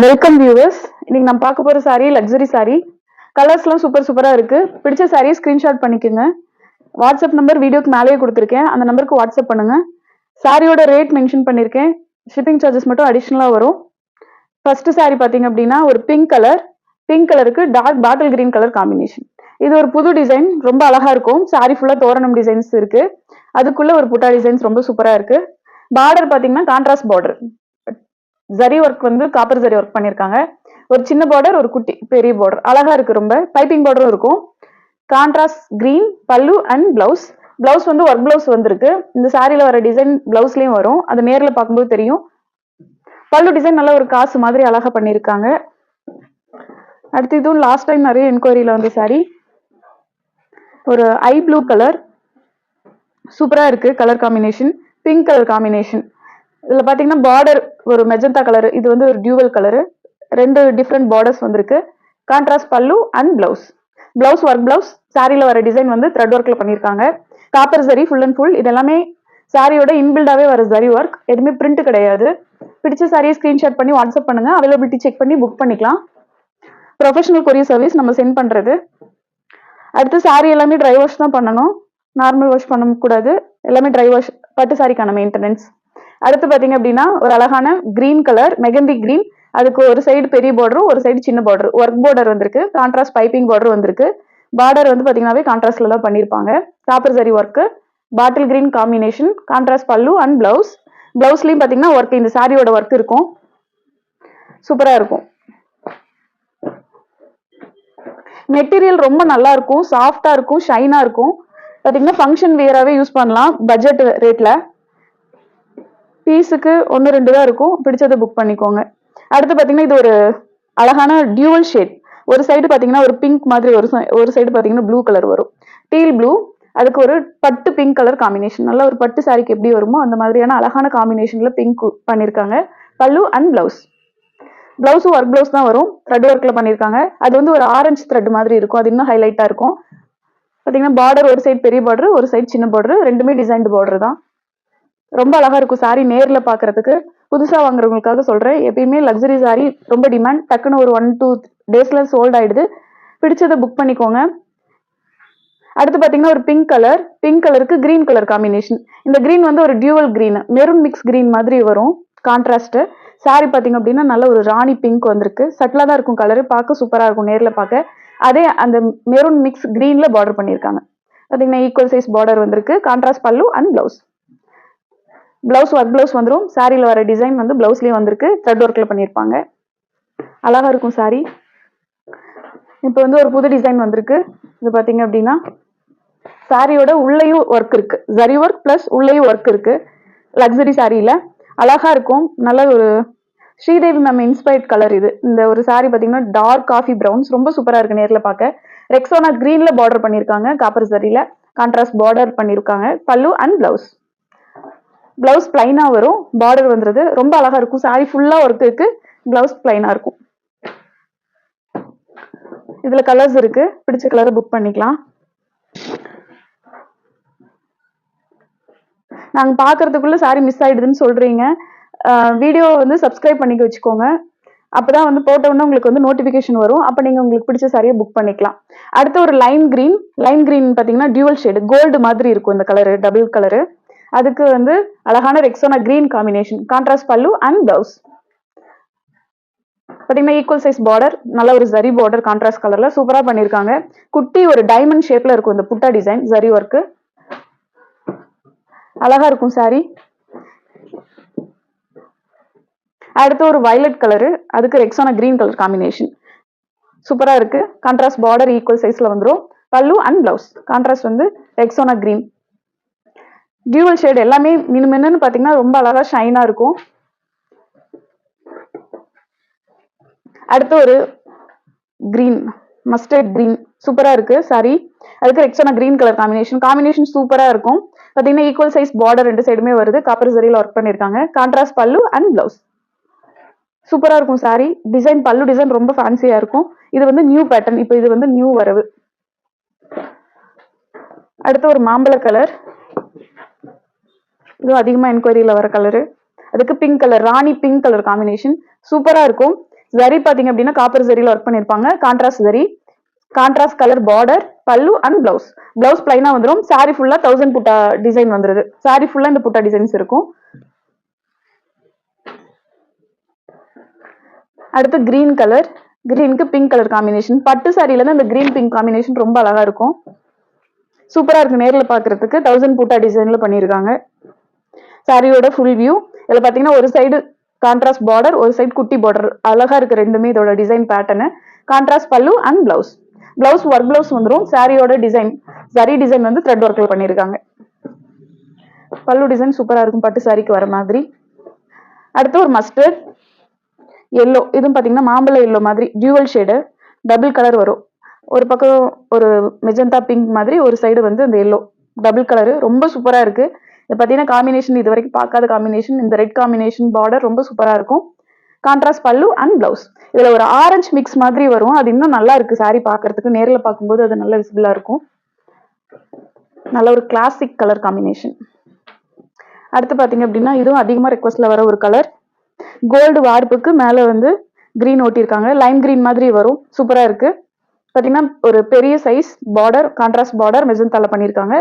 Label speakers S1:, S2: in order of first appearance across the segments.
S1: Welcome viewers. இன்னைக்கு நம்ம பார்க்க போற சாரி லக்ஸரி சாரி. கலர்ஸ்லாம் சூப்பரா இருக்கு. பிடிச்ச சாரியை ஸ்கிரீன்ஷாட் பண்ணிக்கோங்க. வாட்ஸ்அப் நம்பர் வீடியோக்கு மேலேயே கொடுத்துருக்கேன். அந்த நம்பருக்கு வாட்ஸ்அப் பண்ணுங்க. சாரியோட ரேட் மென்ஷன் பண்ணியிருக்கேன். ஷிப்பிங் சார்ஜஸ் மட்டும் அடிஷ்னலாக வரும். ஃபர்ஸ்ட் சாரி பார்த்தீங்க அப்படின்னா ஒரு பிங்க் கலர். பிங்க் கலருக்கு dark bottle green colour combination. இது ஒரு புது டிசைன், ரொம்ப அழகா இருக்கும். சாரி ஃபுல்லாக தோரணம் டிசைன்ஸ் இருக்கு. அதுக்குள்ள ஒரு புட்டா டிசைன்ஸ் ரொம்ப சூப்பரா இருக்கு. பார்டர் பார்த்தீங்கன்னா கான்ட்ராஸ்ட் பார்டர். ஜரி ஒர்க் வந்து காப்பர் ஜரி ஒர்க் பண்ணிருக்காங்க. ஒரு சின்ன பார்டர், ஒரு குட்டி பெரிய பார்டர், அழகா இருக்கு. ரொம்ப பைப்பிங் பார்டரும் இருக்கும். கான்ட்ராஸ்ட் கிரீன் பல்லு அண்ட் பிளவுஸ். பிளவுஸ் வந்து ஒர்க் பிளவுஸ் வந்திருக்கு. இந்த சாரியில வர டிசைன் பிளவுஸ்லயும் வரும். அது நேர்ல பார்க்கும்போது தெரியும். பல்லு டிசைன் நல்ல ஒரு காசு மாதிரி அழகா பண்ணிருக்காங்க. அடுத்து இதுவும் லாஸ்ட் டைம் நிறைய என்கொயரியில வந்து சாரி ஒரு ஐ ப்ளூ கலர். சூப்பரா இருக்கு colour combination. Pink colour combination. இதுல பாத்தீங்கன்னா பார்டர் ஒரு மெஜந்தா கலர். இது வந்து ஒரு டியூவல் கலரு. ரெண்டு டிஃப்ரெண்ட் பார்டர்ஸ் வந்திருக்கு. Contrast pallu and blouse. Blouse work blouse. சாரியில வர டிசைன் வந்து த்ரெட் ஒர்க்ல பண்ணிருக்காங்க. Copper zari full and full. இது எல்லாமே சாரியோட இன்பில்டாவே வர ஜரி ஒர்க். எதுவுமே பிரிண்ட் கிடையாது. பிடிச்ச சாரியை ஸ்கிரீன்ஷாட் பண்ணி வாட்ஸ்அப் பண்ணுங்க. அவைலபிலிட்டி செக் பண்ணி புக் பண்ணிக்கலாம். ப்ரொஃபஷனல் கொரியர் சர்வீஸ் நம்ம சென்ட் பண்றது. அடுத்து சாரி எல்லாமே ட்ரை வாஷ் தான் பண்ணணும். நார்மல் வாஷ் பண்ண கூடாது. எல்லாமே ட்ரை வாஷ். பட்டு சாரிக்கான மெயின்டெனன்ஸ். அடுத்து பாத்தீங்க அப்படின்னா ஒரு அழகான கிரீன் கலர், மெகந்தி கிரீன். அதுக்கு ஒரு சைடு பெரிய பார்டரும் ஒரு சைடு சின்ன பார்டர். ஒர்க் பார்டர் வந்திருக்கு. கான்ட்ராஸ்ட் பைப்பிங் பார்டர் வந்திருக்கு. பார்டர் வந்து பாத்தீங்கன்னாவே கான்ட்ராஸ்ட்ல தான் பண்ணிருப்பாங்க. Copper zari work, bottle green combination, contrast pallu and blouse. பிளவுஸ்லயும் பாத்தீங்கன்னா ஒர்க், இந்த சாரியோட ஒர்க் இருக்கும். சூப்பரா இருக்கும். மெட்டீரியல் ரொம்ப நல்லா இருக்கும். சாஃப்டா இருக்கும், ஷைனா இருக்கும். பாத்தீங்கன்னா ஃபங்க்ஷன் வியராகவே யூஸ் பண்ணலாம் பட்ஜெட் ரேட்ல. பீஸுக்கு 1-2 தான் இருக்கும். பிடிச்சதை புக் பண்ணிக்கோங்க. அடுத்து பாத்தீங்கன்னா இது ஒரு அழகான டியூவல் ஷேட். ஒரு சைடு பாத்தீங்கன்னா ஒரு பிங்க் மாதிரி, ஒரு சைடு பாத்தீங்கன்னா ப்ளூ கலர் வரும். Deal blue. அதுக்கு ஒரு பட்டு பிங்க் கலர் காம்பினேஷன். நல்ல ஒரு பட்டு சாரிக்கு எப்படி வருமோ அந்த மாதிரியான அழகான காம்பினேஷன்ல பிங்க் பண்ணிருக்காங்க. Pallu and blouse. பிளவுஸும் work blouse தான் வரும். த்ரெட் ஒர்க்ல பண்ணிருக்காங்க. அது வந்து ஒரு ஆரஞ்சு த்ரெட் மாதிரி இருக்கும். அது இன்னும் ஹைலைட்டா இருக்கும். பாத்தீங்கன்னா பார்டர் ஒரு சைடு பெரிய பார்டர், ஒரு சைடு சின்ன பார்டர். ரெண்டுமே டிசைன்டு பார்டர் தான். ரொம்ப அழகா இருக்கும் சாரி நேர்ல பாக்குறதுக்கு. புதுசா வாங்குறவங்களுக்காக சொல்றேன். எப்பயுமே லக்ஸரி சாரி ரொம்ப டிமாண்ட். டக்குன்னு ஒரு 1-2 டேஸ்ல சோல்ட் ஆயிடுது. பிடிச்சதை புக் பண்ணிக்கோங்க. அடுத்து பாத்தீங்கன்னா ஒரு பிங்க் கலர். பிங்க் கலருக்கு கிரீன் கலர் காம்பினேஷன். இந்த கிரீன் வந்து ஒரு dual green, maroon mix green மாதிரி வரும். கான்ட்ராஸ்ட். சாரி பாத்தீங்க அப்படின்னா நல்ல ஒரு ராணி பிங்க் வந்திருக்கு. சட்டிலா தான் இருக்கும் கலரு. பார்க்க சூப்பரா இருக்கும் நேர்ல பார்க்க. அதே அந்த மெரூன் மிக்ஸ் கிரீன்ல பார்டர் பண்ணிருக்காங்க. பாத்தீங்கன்னா ஈக்குவல் சைஸ் பார்டர் வந்திருக்கு. Contrast pallu and blouse. Blouse work blouse வந்துடும். சாரியில வர டிசைன் வந்து பிளவுஸ்லயும் வந்திருக்கு. த்ரெட் ஒர்க்ல பண்ணிருப்பாங்க. அழகா இருக்கும் சாரி. இப்போ வந்து ஒரு புது டிசைன் வந்திருக்கு. இது பாத்தீங்க அப்படின்னா சாரியோட உள்ளேயும் ஒர்க் இருக்கு. ஜரி ஒர்க் பிளஸ் உள்ளேயும் ஒர்க் இருக்கு. லக்ஸரி சாரியில அழகா இருக்கும். நல்ல ஒரு ஸ்ரீதேவி மேம் இன்ஸ்பைர்ட் கலர் இது. இந்த ஒரு சாரி பாத்தீங்கன்னா டார்க் காஃபி பிரவுன்ஸ். ரொம்ப சூப்பரா இருக்கு நேர்ல பார்க்க. ரெக்ஸோனா கிரீன்ல பார்டர் பண்ணிருக்காங்க. காப்பர் ஜரியில கான்ட்ராஸ்ட் பார்டர் பண்ணிருக்காங்க. Pallu and blouse. பிளவுஸ் பிளைனா வரும். பார்டர் வந்துருது. ரொம்ப அழகா இருக்கும். சாரி ஃபுல்லா ஒர்க் இருக்கு. பிளவுஸ் பிளைனா இருக்கும். இதுல கலர்ஸ் இருக்கு. பிடிச்ச கலரை புக் பண்ணிக்கலாம். நாங்க பாக்குறதுக்குள்ள சாரி மிஸ் ஆயிடுதுன்னு சொல்றீங்க. வீடியோ வந்து சப்ஸ்கிரைப் பண்ணிக்க வச்சுக்கோங்க. அப்பதான் வந்து போட்ட உடனே உங்களுக்கு வந்து நோட்டிபிகேஷன் வரும். அப்ப நீங்க உங்களுக்கு பிடிச்ச சாரியை புக் பண்ணிக்கலாம். அடுத்து ஒரு லைன் கிரீன். லைன் கிரீன் பாத்தீங்கன்னா டியூவல் ஷேடு கோல்டு மாதிரி இருக்கும். இந்த கலரு டபுள் கலரு. அதுக்கு வந்து அழகான Rexona green combination. Contrast pallu and blouse. பாத்தீங்கன்னா ஈக்குவல் சைஸ் பார்டர். நல்ல ஒரு ஜரி பார்டர் கான்ட்ராஸ்ட் கலர்ல சூப்பரா பண்ணிருக்காங்க. குட்டி ஒரு டைமண்ட் ஷேப்ல இருக்கும் இந்த புட்டா டிசைன். ஜரி ஒர்க் அழகா இருக்கும் சாரி. அடுத்து ஒரு வயலட் கலரு. அதுக்கு ரெக்ஸோனா கிரீன் கலர் காம்பினேஷன். சூப்பரா இருக்கு. கான்ட்ராஸ்ட் பார்டர் ஈக்குவல் சைஸ்ல வந்துடும். பல்லு அண்ட் பிளவுஸ். கான்ட்ராஸ்ட் வந்து ரெக்ஸோனா கிரீன். டியூவல் ஷேட் எல்லாமே மின்னு பாத்தீங்கன்னா ரொம்ப அழகா ஷைனா இருக்கும். அடுத்து ஒரு கிரீன், மஸ்டர்ட் கிரீன். சூப்பரா இருக்கு சாரி. அதுக்கு ரெக்ஸோனா கிரீன் கலர் காம்பினேஷன் சூப்பரா இருக்கும். பாத்தீங்கன்னா ஈக்குவல் சைஸ் பார்டர் ரெண்டு சைடுமே வருது. காப்பர் ஜரியில ஒர்க் பண்ணிருக்காங்க. Contrast pallu and blouse. சூப்பரா இருக்கும் சாரி. டிசைன் பல்லு டிசைன் ரொம்ப ஃபேன்சியா இருக்கும். இது வந்து நியூ பேட்டர்ன். இப்போ இது வந்து நியூ வரவு. அடுத்து ஒரு மாம்பழ கலர். இது அதிகமா என்கொயரியில வர கலரு. அதுக்கு பிங்க் கலர், ராணி பிங்க் கலர் காம்பினேஷன் சூப்பரா இருக்கும். ஜரி பாத்தீங்க அப்படின்னா காப்பர் ஜரியில ஒர்க் பண்ணிருப்பாங்க. Contrast zari, contrast colour border, பல்லு அண்ட் பிளவுஸ். பிளவுஸ் பிளைனா வந்துடும். சாரி ஃபுல்லா 1000 புட்டா டிசைன் வந்துருது. சாரி ஃபுல்லா இந்த புட்டா டிசைன்ஸ் இருக்கும். அடுத்து கிரீன் கலர், கிரீனுக்கு பிங்க் கலர் காம்பினேஷன். பட்டு சாரியில தான் இந்த கிரீன் பிங்க் காம்பினேஷன் ரொம்ப அழகா இருக்கும். சூப்பரா இருக்கு நேர்ல பாக்குறதுக்கு. 1000 புட்டா டிசைன்ல பண்ணிருக்காங்க. சாரியோட ஃபுல் வியூ. இதுல பாத்தீங்கன்னா ஒரு சைடு கான்ட்ராஸ்ட் பார்டர், ஒரு சைடு குட்டி பார்டர். அழகா இருக்கு ரெண்டுமே இதோட design pattern. Contrast pallu and blouse. Blouse work blouse வந்துடும். சாரியோட டிசைன் சரி டிசைன் வந்து த்ரெட் ஒர்க்ல பண்ணிருக்காங்க. பல்லு டிசைன் சூப்பரா இருக்கும் பட்டு சாரிக்கு வர மாதிரி. அடுத்து ஒரு மஸ்டர்ட் எல்லோ, இதுவும் பாத்தீங்கன்னா மாம்பழ எல்லோ மாதிரி டியூவல் ஷேடு, டபுள் கலர் வரும். ஒரு பக்கம் ஒரு மெஜந்தா பிங்க் மாதிரி, ஒரு சைடு வந்து அந்த எல்லோ டபுள் கலரு. ரொம்ப சூப்பரா இருக்கு. இது பாத்தீங்கன்னா காம்பினேஷன் இது வரைக்கும் பார்க்காத காம்பினேஷன். இந்த ரெட் காம்பினேஷன் பார்டர் ரொம்ப சூப்பரா இருக்கும். Contrast pallu and blouse. இதுல ஒரு ஆரஞ்சு மிக்ஸ் மாதிரி வரும். அது இன்னும் நல்லா இருக்கு சாரி பாக்குறதுக்கு. நேர்ல பார்க்கும்போது அது நல்ல விசிபிளா இருக்கும். நல்ல ஒரு கிளாசிக் கலர் காம்பினேஷன். அடுத்து பாத்தீங்க அப்படின்னா இதுவும் அதிகமா ரெக்வஸ்ட்ல வர ஒரு கலர். கோல்டு வார்ப்புக்கு மேல வந்து கிரீன் ஓட்டியிருக்காங்க. லைம் கிரீன் மாதிரி வரும். சூப்பரா இருக்கு. பாத்தீங்கன்னா ஒரு பெரிய சைஸ் பார்டர், கான்ட்ராஸ்ட் பார்டர் மெஜந்தால பண்ணிருக்காங்க.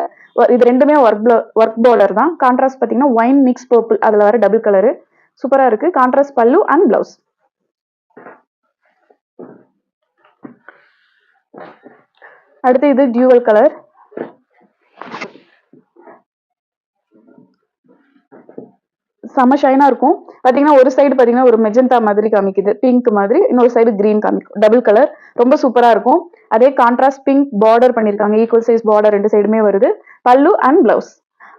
S1: இது ரெண்டுமே ஒர்க் பார்டர் தான். கான்ட்ராஸ்ட் பாத்தீங்கன்னா ஒயின் மிக்ஸ் பர்பிள், அதுல வர டபுள் கலரு. சூப்பரா இருக்கு. Contrast pallu and blouse. அடுத்து இது டியூவல் கலர். செம ஷைனா இருக்கும். பாத்தீங்கன்னா ஒரு சைடு பாத்தீங்கன்னா ஒரு மெஜந்தா மாதிரி காமிக்குது, பிங்க் மாதிரி. இன்னொரு சைடு கிரீன் காமிக்கும், டபுள் கலர். ரொம்ப சூப்பரா இருக்கும். அதே கான்ட்ராஸ்ட் பிங்க் பார்டர் பண்ணிருக்காங்க. ஈக்குவல் சைஸ் பார்டர் ரெண்டு சைடுமே வருது. பல்லு அண்ட் பிளவுஸ்.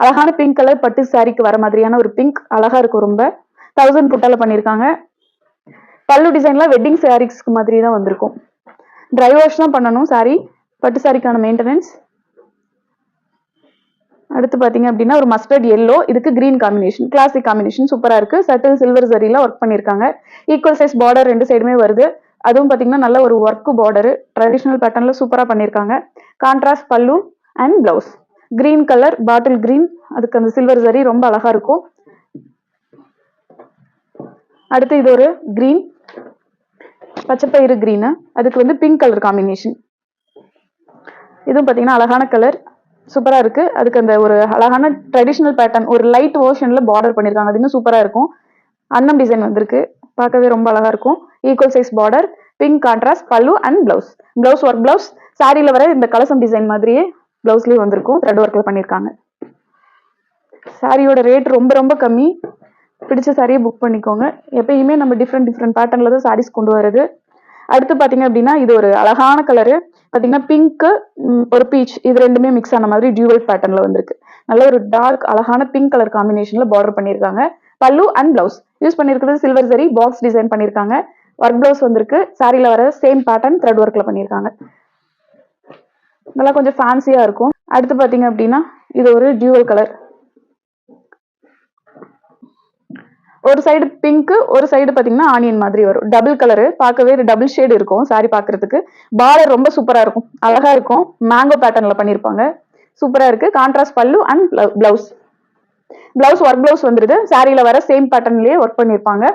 S1: அழகான பிங்க் கலர் பட்டு சாரிக்கு வர மாதிரியான ஒரு பிங்க் அழகா இருக்கும் ரொம்ப. 1000 புட்டால பண்ணிருக்காங்க. பல்லு டிசைன்ல வெட்டிங் சாரீஸ்க்கு மாதிரி தான் வந்திருக்கும். ட்ரை வாஷ் தான் பண்ணணும் சாரி. பட்டு சாரிக்கான மெயின்டெனன்ஸ். அடுத்து பாத்தீங்க அப்படின்னா ஒரு மஸ்டர்ட் எல்லோ, இதுக்கு கிரீன் காம்பினேஷன். கிளாசிக் காம்பினேஷன் சூப்பரா இருக்கு. சட்டில் சில்வர் ஜரியில ஒர்க் பண்ணிருக்காங்க. ஈக்குவல் சைஸ் பார்டர் ரெண்டு சைடுமே வருது. அதுவும் பாத்தீங்கன்னா நல்ல ஒரு ஒர்க் பார்டர், ட்ரெடிஷனல் பேட்டர்ன்ல சூப்பரா பண்ணிருக்காங்க. Contrast pallu and blouse. Green colour bottle green, அதுக்கு அந்த சில்வர் ஜரி ரொம்ப அழகா இருக்கும். அடுத்து இது ஒரு கிரீன், பச்சைப்பயிறு கிரீன், அதுக்கு வந்து பிங்க் கலர் காம்பினேஷன். இதுவும் பாத்தீங்கன்னா அழகான கலர், சூப்பரா இருக்கு. அதுக்கு அந்த ஒரு அழகான ட்ரெடிஷனல் பேட்டர்ன், ஒரு லைட் வேர்ஷன்ல பார்டர் பண்ணிருக்காங்க. அது இன்னும் சூப்பரா இருக்கும். அன்னம் டிசைன் வந்திருக்கு, பார்க்கவே ரொம்ப அழகா இருக்கும். Equal size border, pink contrast pallu and blouse. Blouse work blouse. சாரியில வர இந்த கலசம் டிசைன் மாதிரியே பிளவுஸ்லயும் வந்திருக்கும். த்ரெட் ஒர்க்ல பண்ணிருக்காங்க. சாரியோட ரேட் ரொம்ப ரொம்ப கம்மி. பிடிச்ச சாரியை புக் பண்ணிக்கோங்க. எப்பயுமே நம்ம டிஃப்ரெண்ட் பேட்டர்ன்ல தான் சாரீஸ் கொண்டு வருது. அடுத்து பாத்தீங்க அப்படின்னா இது ஒரு அழகான கலரு. பாத்தீங்கன்னா பிங்க், ஒரு பீச், இது ரெண்டுமே மிக்ஸ் ஆன மாதிரி டியூவல் பேட்டர்ன்ல வந்திருக்கு. நல்ல ஒரு டார்க் அழகான பிங்க் கலர் காம்பினேஷன்ல பார்டர் பண்ணிருக்காங்க. Pallu and blouse. யூஸ் பண்ணிருக்கிறது சில்வர் ஜரி பாக்ஸ் டிசைன் பண்ணிருக்காங்க. ஒர்க் பிளவுஸ் வந்திருக்கு. சாரியில வர சேம் பேட்டர்ன் த்ரெட் ஒர்க்ல பண்ணிருக்காங்க. நல்லா கொஞ்சம் ஃபேன்சியா இருக்கும். அடுத்து பாத்தீங்க அப்படின்னா இது ஒரு டியூவல் கலர். ஒரு சைடு பிங்க், ஒரு சைடு பாத்தீங்கன்னா ஆனியன் மாதிரி வரும். டபுள் கலரு, பார்க்கவே டபுள் ஷேடு இருக்கும் சாரி பாக்குறதுக்கு. பார்டர் ரொம்ப சூப்பரா இருக்கும், அழகா இருக்கும். மேங்கோ பேட்டர்ன்ல பண்ணிருப்பாங்க. சூப்பரா இருக்கு. Contrast pallu and blouse. Blouse work blouse வந்துருது. சாரியில வர சேம் பேட்டர்ன்லயே ஒர்க் பண்ணிருப்பாங்க.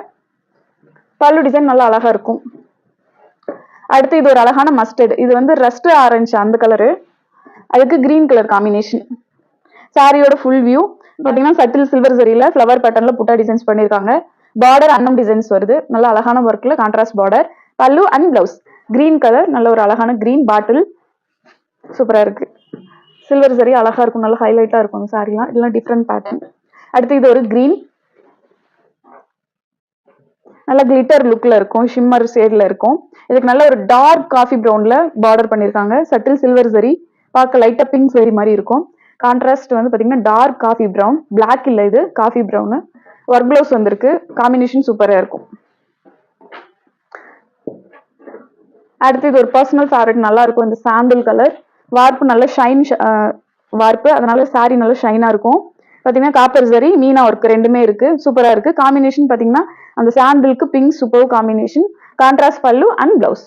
S1: பல்லு டிசைன் நல்லா அழகா இருக்கும். அடுத்து இது ஒரு அழகான மஸ்டர்ட். இது வந்து ரஸ்ட் ஆரஞ்சு அந்த கலரு, அதுக்கு கிரீன் கலர் காம்பினேஷன். சாரியோட ஃபுல் வியூ பாத்தீங்கன்னா சட்டில் சில்வர் ஜரியில ஃபிளவர் பேட்டர்ன்ல புட்டா டிசைன்ஸ் பண்ணிருக்காங்க. பார்டர் அன்னம் டிசைன்ஸ் வருது. நல்ல அழகான ஒர்க்ல கான்ட்ராஸ்ட் பார்டர். பல்லு அண்ட் பிளவுஸ். கிரீன் கலர், நல்ல ஒரு அழகான கிரீன் பாட்டில். சூப்பரா இருக்கு. சில்வர் ஜரி அழகா இருக்கும். நல்ல ஹைலைட்டா இருக்கும் சாரிலாம். இதெல்லாம் டிஃப்ரெண்ட் பேட்டர்ன். அடுத்து இது ஒரு கிரீன், நல்ல கிளிட்டர் லுக்ல இருக்கும். ஷிம்மர் ஷேட்ல இருக்கும். இதுக்கு நல்ல ஒரு டார்க் காஃபி ப்ரௌன்ல பார்டர் பண்ணிருக்காங்க. சட்டில் சில்வர் ஜரி, பார்க்க லைட்டா பிங்க் ஜரி மாதிரி இருக்கும். கான்ட்ராஸ்ட் வந்து பாத்தீங்கன்னா டார்க் காஃபி ப்ரௌன், பிளாக் இல்ல இது காஃபி ப்ரௌன். ஒர்க் பிளவுஸ் வந்திருக்கு. காம்பினேஷன் சூப்பரா இருக்கும். அடுத்து இது ஒரு பர்சனல் ஃபேவரட், நல்லா இருக்கும். இந்த சாண்டில் கலர் வார்ப்பு, நல்ல ஷைன் வார்ப்பு, அதனால சாரி நல்ல ஷைனா இருக்கும். பாத்தீங்கன்னா காப்பர் ஜரி மீனா ஒர்க் ரெண்டுமே இருக்கு. சூப்பரா இருக்கு. காம்பினேஷன் பாத்தீங்கன்னா அந்த சாண்டிலுக்கு pink super combination. Contrast pallu and blouse.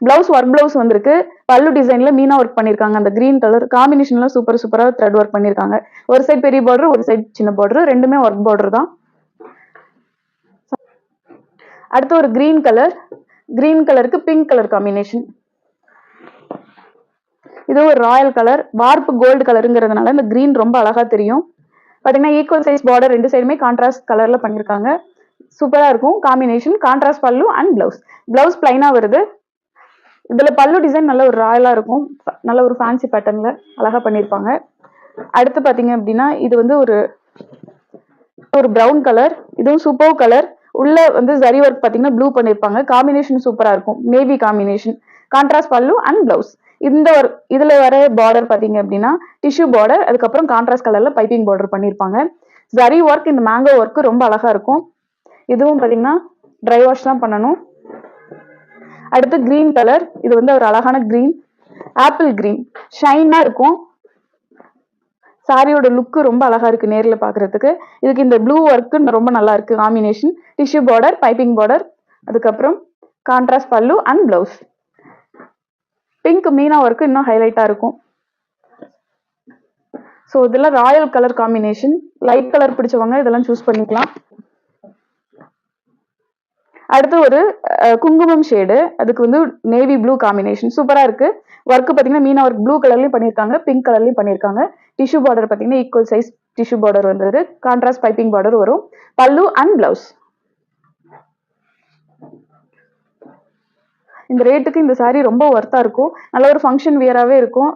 S1: Blouse work blouse வந்திருக்கு. பல்லு டிசைன்ல மீனா ஒர்க் பண்ணிருக்காங்க. அந்த கிரீன் கலர் காம்பினேஷன்ல சூப்பரா த்ரெட் ஒர்க் பண்ணிருக்காங்க. ஒரு சைடு பெரிய பார்டர், ஒரு சைடு சின்ன பார்டர், ரெண்டுமே ஒர்க் பார்டர் தான். அடுத்து ஒரு கிரீன் கலர், கிரீன் கலருக்கு பிங்க் கலர் காம்பினேஷன். இது ஒரு ராயல் கலர், வார்ப்பு கோல்டு கலருங்கிறதுனால இந்த கிரீன் ரொம்ப அழகா தெரியும். பாத்தீங்கன்னா ஈக்குவல் சைஸ் பார்டர் ரெண்டு சைடுமே கான்ட்ராஸ்ட் கலர்ல பண்ணிருக்காங்க. சூப்பரா இருக்கும் combination. Contrast pallu and blouse. Blouse பிளைனா வருது. இதுல பல்லு டிசைன் நல்ல ஒரு ராயலா இருக்கும். நல்ல ஒரு ஃபேன்சி பேட்டர்ன்ல அழகா பண்ணிருப்பாங்க. அடுத்து பாத்தீங்க அப்படின்னா இது வந்து ஒரு பிரவுன் கலர். இதுவும் சூப்பர் கலர். உள்ள வந்து ஜரி ஒர்க் பாத்தீங்கன்னா ப்ளூ பண்ணிருப்பாங்க. காம்பினேஷன் சூப்பரா இருக்கும். Navy combination. Contrast pallu and blouse. இதுல வர பார்டர் பாத்தீங்க அப்படின்னா டிஷ்யூ பார்டர், அதுக்கப்புறம் கான்ட்ராஸ்ட் கலர்ல பைப்பிங் பார்டர் பண்ணிருப்பாங்க. ஜரி ஒர்க், இந்த மேங்கோ ஒர்க் ரொம்ப அழகா இருக்கும். இதுவும் பாத்தீங்கன்னா ட்ரை வாஷ் தான் பண்ணணும். அடுத்து கிரீன் கலர். இது வந்து ஒரு அழகான கிரீன், ஆப்பிள் கிரீன், ஷைனா இருக்கும். சாரியோட லுக் ரொம்ப அழகா இருக்கு நேர்ல பாக்குறதுக்கு. இதுக்கு இந்த ப்ளூ ஒர்க் ரொம்ப நல்லா இருக்கு combination. Tissue border, piping border, அதுக்கப்புறம் contrast pallu and blouse. Pink Meena work இன்னும் ஹைலைட்டா இருக்கும். ஸோ இதெல்லாம் Royal colour combination. Light colour பிடிச்சவங்க இதெல்லாம் சூஸ் பண்ணிக்கலாம். அடுத்து ஒரு குங்குமம் ஷேடு, அதுக்கு வந்து நேவி ப்ளூ காம்பினேஷன் சூப்பரா இருக்கு. ஒர்க் பாத்தீங்கன்னா மீனா ஒர்க் ப்ளூ கலர்லயும் பண்ணிருக்காங்க, பிங்க் கலர்லயும் பண்ணிருக்காங்க. டிஷ்யூ பார்டர் பாத்தீங்கன்னா ஈக்குவல் சைஸ் டிஷ்யூ பார்டர் வந்தது. கான்ட்ராஸ்ட் பைப்பிங் பார்டர் வரும். பல்லு அண்ட் பிளவுஸ். இந்த ரேட்டுக்கு இந்த சாரி ரொம்ப ஒர்த்தா இருக்கும். நல்ல ஒரு ஃபங்க்ஷன் வியராகவே இருக்கும்.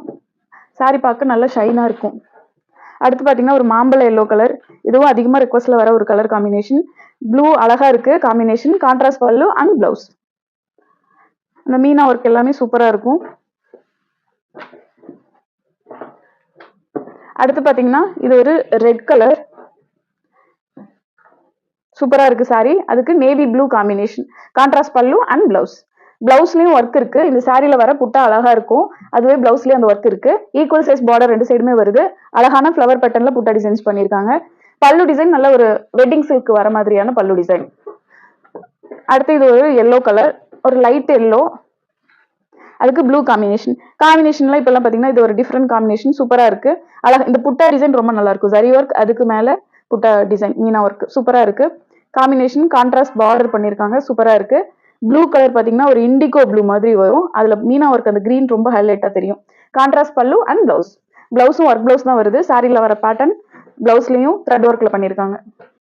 S1: சாரி பார்க்க நல்ல ஷைனா இருக்கும். அடுத்து பாத்தீங்கன்னா ஒரு மாம்பழ எல்லோ கலர். இதுவும் அதிகமா ரிக்வஸ்ட்ல வர ஒரு கலர் காம்பினேஷன். ப்ளூ அழகா இருக்கு combination. Contrast pallu and blouse. அந்த மீனா ஒர்க் எல்லாமே சூப்பரா இருக்கும். அடுத்து பாத்தீங்கன்னா இது ஒரு ரெட் கலர். சூப்பரா இருக்கு சாரி. அதுக்கு navy blue combination. Contrast pallu and blouse. பிளவுஸ்லயும் work இருக்கு. இந்த சாரியில வர புட்டா அழகா இருக்கும். அதுவே பிளவுஸ்லயும் அந்த ஒர்க் இருக்கு. ஈக்குவல் சைஸ் பார்டர் ரெண்டு சைடுமே வருது. அழகான ஃபிளவர் பேட்டர்ன்ல புட்டா டிசைன்ஸ் பண்ணிருக்காங்க. பல்லு டிசைன் நல்ல ஒரு வெட்டிங் சில்க் வர மாதிரியான பல்லு டிசைன். அடுத்து இது ஒரு எல்லோ கலர், ஒரு லைட் எல்லோ, அதுக்கு ப்ளூ காம்பினேஷன். காம்பினேஷன்லாம் இப்பெல்லாம் பாத்தீங்கன்னா இது ஒரு டிஃப்ரெண்ட் காம்பினேஷன். சூப்பரா இருக்கு. அழகா இந்த புட்டா டிசைன் ரொம்ப நல்லா இருக்கும். ஜரி ஒர்க், அதுக்கு மேல புட்டா டிசைன் மீனா ஒர்க் சூப்பரா இருக்கு. காம்பினேஷன் கான்ட்ராஸ்ட் பார்டர் பண்ணிருக்காங்க. சூப்பரா இருக்கு. ப்ளூ கலர் பாத்தீங்கன்னா ஒரு இண்டிகோ ப்ளூ மாதிரி வரும். அதுல மீனா ஒர்க் அந்த கிரீன் ரொம்ப ஹைலைட்டா தெரியும். Contrast pallu and blouse. பிளவுஸும் work blouse தான் வருது. சாரியில வர பேட்டர்ன் பிளவுஸ்லயும் த்ரெட் ஒர்க்ல பண்ணிருக்காங்க.